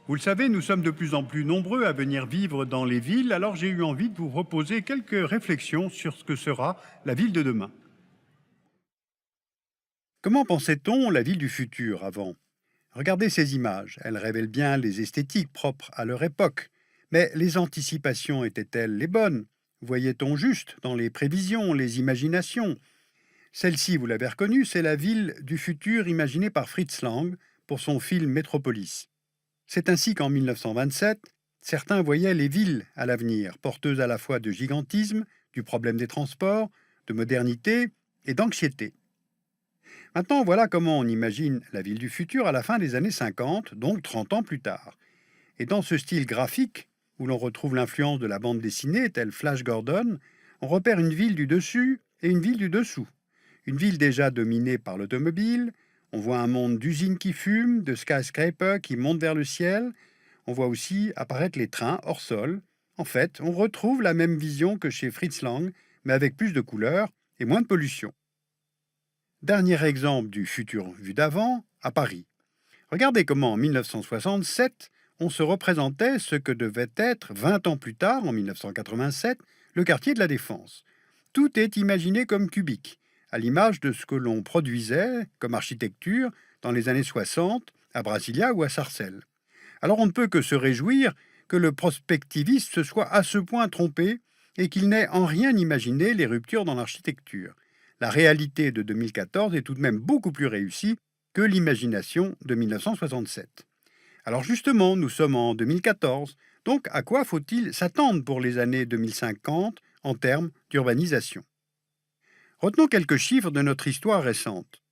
Vous le savez, nous sommes de plus en plus nombreux à venir vivre dans les villes, alors j'ai eu envie de vous proposer quelques réflexions sur ce que sera la ville de demain. Comment pensait-on la ville du futur avant? Regardez ces images, elles révèlent bien les esthétiques propres à leur époque. Mais les anticipations étaient-elles les bonnes? Voyait-on juste dans les prévisions, les imaginations? Celle-ci, vous l'avez reconnue, c'est la ville du futur imaginée par Fritz Lang pour son film Métropolis. C'est ainsi qu'en 1927, certains voyaient les villes à l'avenir, porteuses à la fois de gigantisme, du problème des transports, de modernité et d'anxiété. Maintenant, voilà comment on imagine la ville du futur à la fin des années 50, donc 30 ans plus tard. Et dans ce style graphique, où l'on retrouve l'influence de la bande dessinée, telle Flash Gordon, on repère une ville du dessus et une ville du dessous. Une ville déjà dominée par l'automobile, on voit un monde d'usines qui fument, de skyscrapers qui montent vers le ciel, on voit aussi apparaître les trains hors sol. En fait, on retrouve la même vision que chez Fritz Lang, mais avec plus de couleurs et moins de pollution. Dernier exemple du futur vu d'avant, à Paris. Regardez comment en 1967, on se représentait ce que devait être 20 ans plus tard, en 1987, le quartier de la Défense. Tout est imaginé comme cubique, à l'image de ce que l'on produisait comme architecture dans les années 60 à Brasilia ou à Sarcelles. Alors on ne peut que se réjouir que le prospectiviste se soit à ce point trompé et qu'il n'ait en rien imaginé les ruptures dans l'architecture. La réalité de 2014 est tout de même beaucoup plus réussie que l'imagination de 1967. Alors justement, nous sommes en 2014, donc à quoi faut-il s'attendre pour les années 2050 en termes d'urbanisation? Retenons quelques chiffres de notre histoire récente.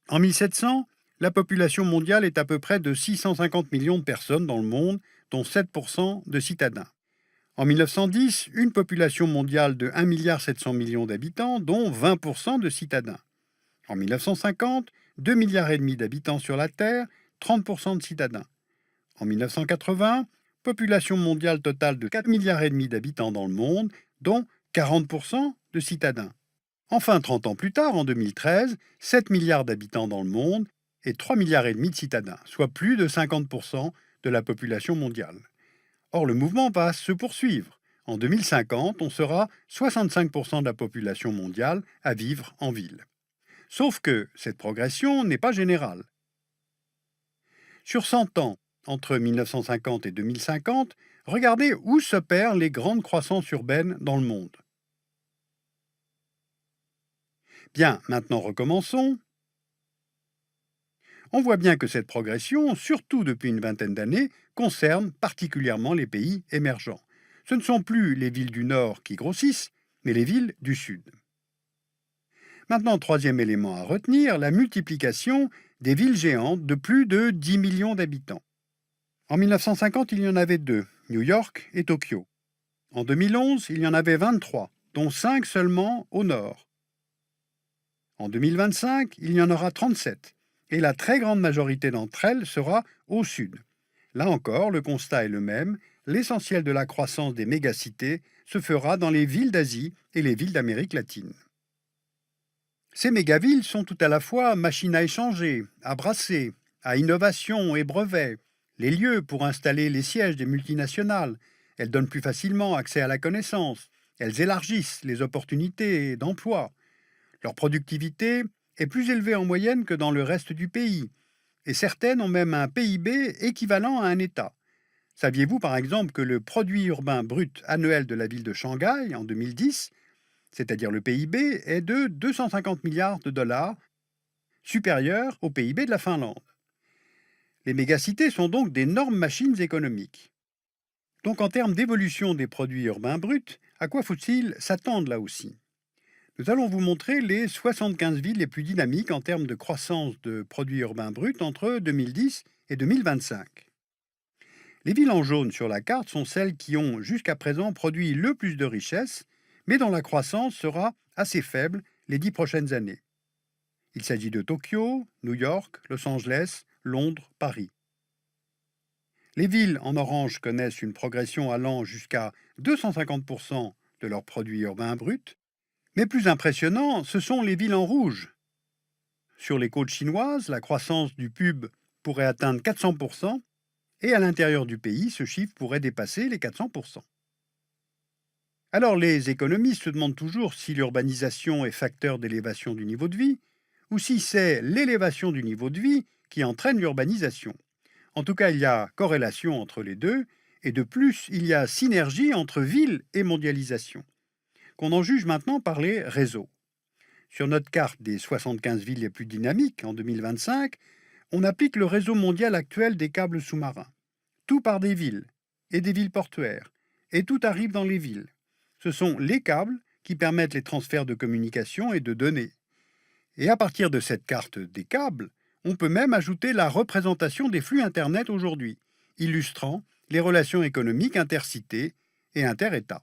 En 1700, la population mondiale est à peu près de 650 millions de personnes dans le monde, dont 7% de citadins. En 1910, une population mondiale de 1,7 milliard d'habitants, dont 20% de citadins. En 1950, 2,5 milliards d'habitants sur la Terre, 30% de citadins. En 1980, population mondiale totale de 4,5 milliards d'habitants dans le monde, dont 40% de citadins. Enfin, 30 ans plus tard, en 2013, 7 milliards d'habitants dans le monde et 3,5 milliards de citadins, soit plus de 50% de la population mondiale. Or, le mouvement va se poursuivre. En 2050, on sera 65% de la population mondiale à vivre en ville. Sauf que cette progression n'est pas générale. Sur 100 ans, entre 1950 et 2050, regardez où s'opèrent les grandes croissances urbaines dans le monde. Bien, maintenant recommençons. On voit bien que cette progression, surtout depuis une vingtaine d'années, concerne particulièrement les pays émergents. Ce ne sont plus les villes du Nord qui grossissent, mais les villes du Sud. Maintenant, troisième élément à retenir, la multiplication des villes géantes de plus de 10 millions d'habitants. En 1950, il y en avait deux, New York et Tokyo. En 2011, il y en avait 23, dont 5 seulement au nord. En 2025, il y en aura 37, et la très grande majorité d'entre elles sera au sud. Là encore, le constat est le même, l'essentiel de la croissance des mégacités se fera dans les villes d'Asie et les villes d'Amérique latine. Ces mégavilles sont tout à la fois machines à échanger, à brasser, à innovation et brevets, les lieux pour installer les sièges des multinationales. Elles donnent plus facilement accès à la connaissance, elles élargissent les opportunités d'emploi. Leur productivité est plus élevée en moyenne que dans le reste du pays, et certaines ont même un PIB équivalent à un État. Saviez-vous par exemple que le produit urbain brut annuel de la ville de Shanghai en 2010, c'est-à-dire le PIB, est de 250 milliards de dollars, supérieur au PIB de la Finlande. Les mégacités sont donc d'énormes machines économiques. Donc en termes d'évolution des produits urbains bruts, à quoi faut-il s'attendre là aussi? Nous allons vous montrer les 75 villes les plus dynamiques en termes de croissance de produits urbains bruts entre 2010 et 2025. Les villes en jaune sur la carte sont celles qui ont jusqu'à présent produit le plus de richesses, mais dont la croissance sera assez faible les 10 prochaines années. Il s'agit de Tokyo, New York, Los Angeles, Londres, Paris. Les villes en orange connaissent une progression allant jusqu'à 250% de leurs produits urbains bruts, mais plus impressionnant, ce sont les villes en rouge. Sur les côtes chinoises, la croissance du PUB pourrait atteindre 400%, Et à l'intérieur du pays, ce chiffre pourrait dépasser les 400%. Alors les économistes se demandent toujours si l'urbanisation est facteur d'élévation du niveau de vie, ou si c'est l'élévation du niveau de vie qui entraîne l'urbanisation. En tout cas, il y a corrélation entre les deux, et de plus, il y a synergie entre ville et mondialisation, qu'on en juge maintenant par les réseaux. Sur notre carte des 75 villes les plus dynamiques en 2025, on applique le réseau mondial actuel des câbles sous-marins. Tout part des villes, et des villes portuaires, et tout arrive dans les villes. Ce sont les câbles qui permettent les transferts de communication et de données. Et à partir de cette carte des câbles, on peut même ajouter la représentation des flux Internet aujourd'hui, illustrant les relations économiques intercités et inter-États.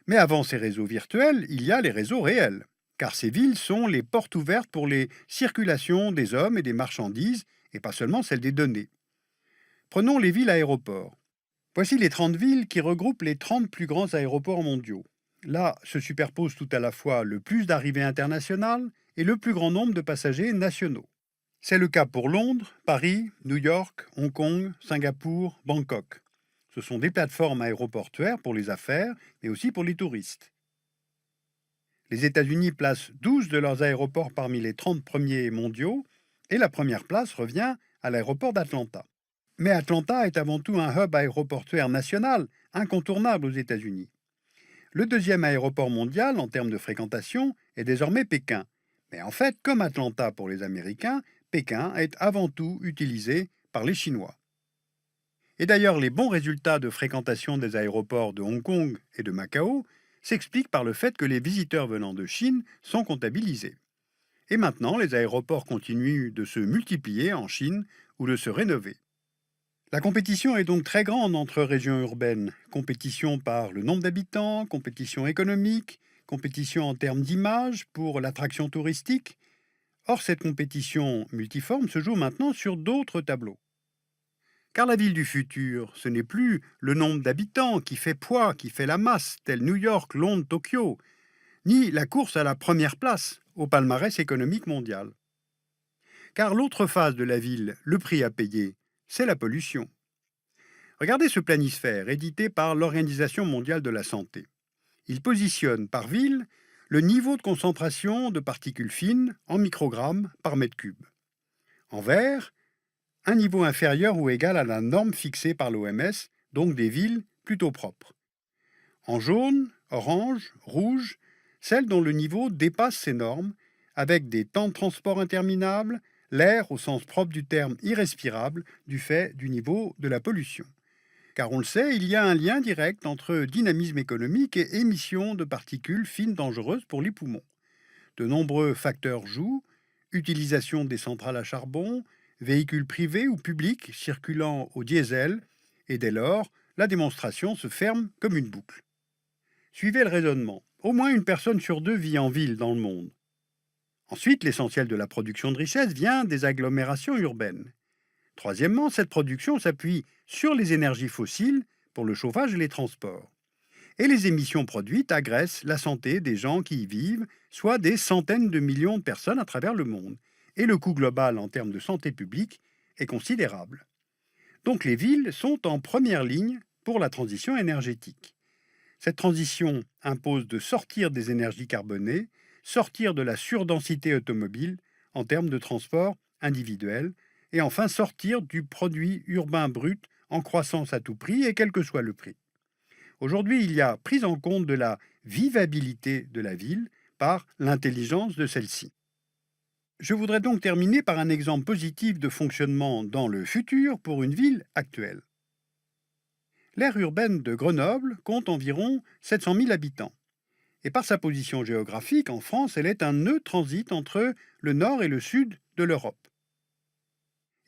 Mais avant ces réseaux virtuels, il y a les réseaux réels, car ces villes sont les portes ouvertes pour les circulations des hommes et des marchandises, et pas seulement celles des données. Prenons les villes aéroports. Voici les 30 villes qui regroupent les 30 plus grands aéroports mondiaux. Là se superposent tout à la fois le plus d'arrivées internationales et le plus grand nombre de passagers nationaux. C'est le cas pour Londres, Paris, New York, Hong Kong, Singapour, Bangkok. Ce sont des plateformes aéroportuaires pour les affaires, mais aussi pour les touristes. Les États-Unis placent 12 de leurs aéroports parmi les 30 premiers mondiaux, et la première place revient à l'aéroport d'Atlanta. Mais Atlanta est avant tout un hub aéroportuaire national, incontournable aux États-Unis. Le deuxième aéroport mondial en termes de fréquentation est désormais Pékin. Mais en fait, comme Atlanta pour les Américains, Pékin est avant tout utilisé par les Chinois. Et d'ailleurs, les bons résultats de fréquentation des aéroports de Hong Kong et de Macao s'expliquent par le fait que les visiteurs venant de Chine sont comptabilisés. Et maintenant, les aéroports continuent de se multiplier en Chine ou de se rénover. La compétition est donc très grande entre régions urbaines. Compétition par le nombre d'habitants, compétition économique, compétition en termes d'image pour l'attraction touristique. Or, cette compétition multiforme se joue maintenant sur d'autres tableaux. Car la ville du futur, ce n'est plus le nombre d'habitants qui fait poids, qui fait la masse, tel New York, Londres, Tokyo, ni la course à la première place au palmarès économique mondial. Car l'autre phase de la ville, le prix à payer, c'est la pollution. Regardez ce planisphère édité par l'Organisation mondiale de la santé. Il positionne par ville le niveau de concentration de particules fines en microgrammes par mètre cube. En vert, un niveau inférieur ou égal à la norme fixée par l'OMS, donc des villes plutôt propres. En jaune, orange, rouge, celles dont le niveau dépasse ces normes, avec des temps de transport interminables, l'air au sens propre du terme irrespirable du fait du niveau de la pollution. Car on le sait, il y a un lien direct entre dynamisme économique et émission de particules fines dangereuses pour les poumons. De nombreux facteurs jouent, utilisation des centrales à charbon, véhicules privés ou publics circulant au diesel, et dès lors, la démonstration se ferme comme une boucle. Suivez le raisonnement. Au moins une personne sur deux vit en ville dans le monde. Ensuite, l'essentiel de la production de richesse vient des agglomérations urbaines. Troisièmement, cette production s'appuie sur les énergies fossiles pour le chauffage et les transports. Et les émissions produites agressent la santé des gens qui y vivent, soit des centaines de millions de personnes à travers le monde. Et le coût global en termes de santé publique est considérable. Donc les villes sont en première ligne pour la transition énergétique. Cette transition impose de sortir des énergies carbonées, sortir de la surdensité automobile en termes de transport individuel, et enfin sortir du produit urbain brut en croissance à tout prix et quel que soit le prix. Aujourd'hui, il y a prise en compte de la vivabilité de la ville par l'intelligence de celle-ci. Je voudrais donc terminer par un exemple positif de fonctionnement dans le futur pour une ville actuelle. L'aire urbaine de Grenoble compte environ 700 000 habitants. Et par sa position géographique, en France, elle est un nœud transit entre le nord et le sud de l'Europe.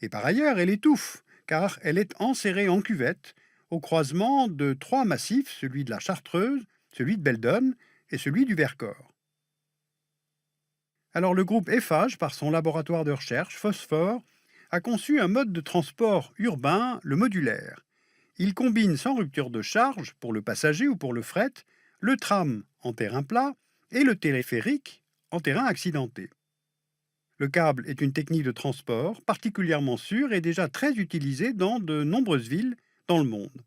Et par ailleurs, elle étouffe, car elle est enserrée en cuvette, au croisement de trois massifs, celui de la Chartreuse, celui de Beldonne et celui du Vercors. Alors le groupe Eiffage, par son laboratoire de recherche, Phosphore, a conçu un mode de transport urbain, le modulaire. Il combine sans rupture de charge, pour le passager ou pour le fret, le tram en terrain plat et le téléphérique en terrain accidenté. Le câble est une technique de transport particulièrement sûre et déjà très utilisée dans de nombreuses villes dans le monde.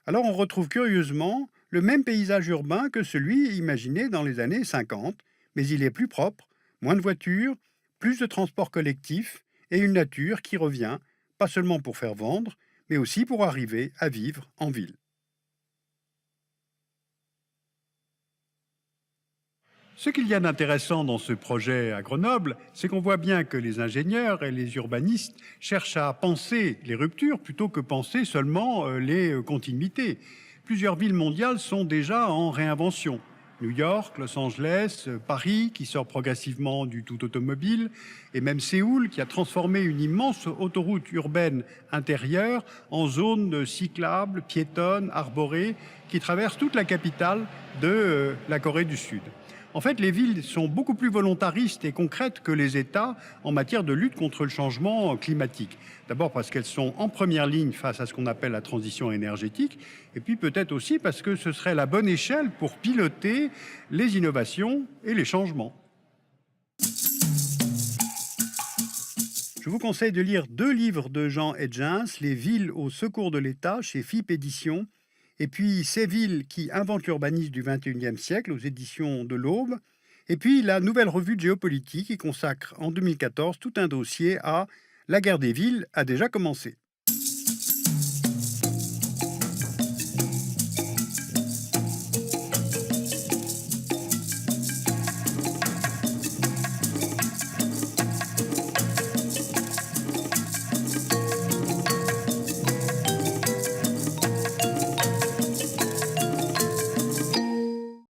Alors on retrouve curieusement le même paysage urbain que celui imaginé dans les années 50, mais il est plus propre, moins de voitures, plus de transports collectifs et une nature qui revient, pas seulement pour faire vendre, mais aussi pour arriver à vivre en ville. Ce qu'il y a d'intéressant dans ce projet à Grenoble, c'est qu'on voit bien que les ingénieurs et les urbanistes cherchent à penser les ruptures plutôt que penser seulement les continuités. Plusieurs villes mondiales sont déjà en réinvention. New York, Los Angeles, Paris, qui sort progressivement du tout automobile, et même Séoul, qui a transformé une immense autoroute urbaine intérieure en zone cyclable, piétonne, arborée, qui traverse toute la capitale de la Corée du Sud. En fait, les villes sont beaucoup plus volontaristes et concrètes que les États en matière de lutte contre le changement climatique. D'abord parce qu'elles sont en première ligne face à ce qu'on appelle la transition énergétique, et puis peut-être aussi parce que ce serait la bonne échelle pour piloter les innovations et les changements. Je vous conseille de lire deux livres de Jean Hedgens, Les villes au secours de l'État chez FIP Éditions, et puis Ces villes qui inventent l'urbanisme du XXIe siècle aux éditions de l'Aube, et puis la nouvelle revue de géopolitique qui consacre en 2014 tout un dossier à La guerre des villes a déjà commencé.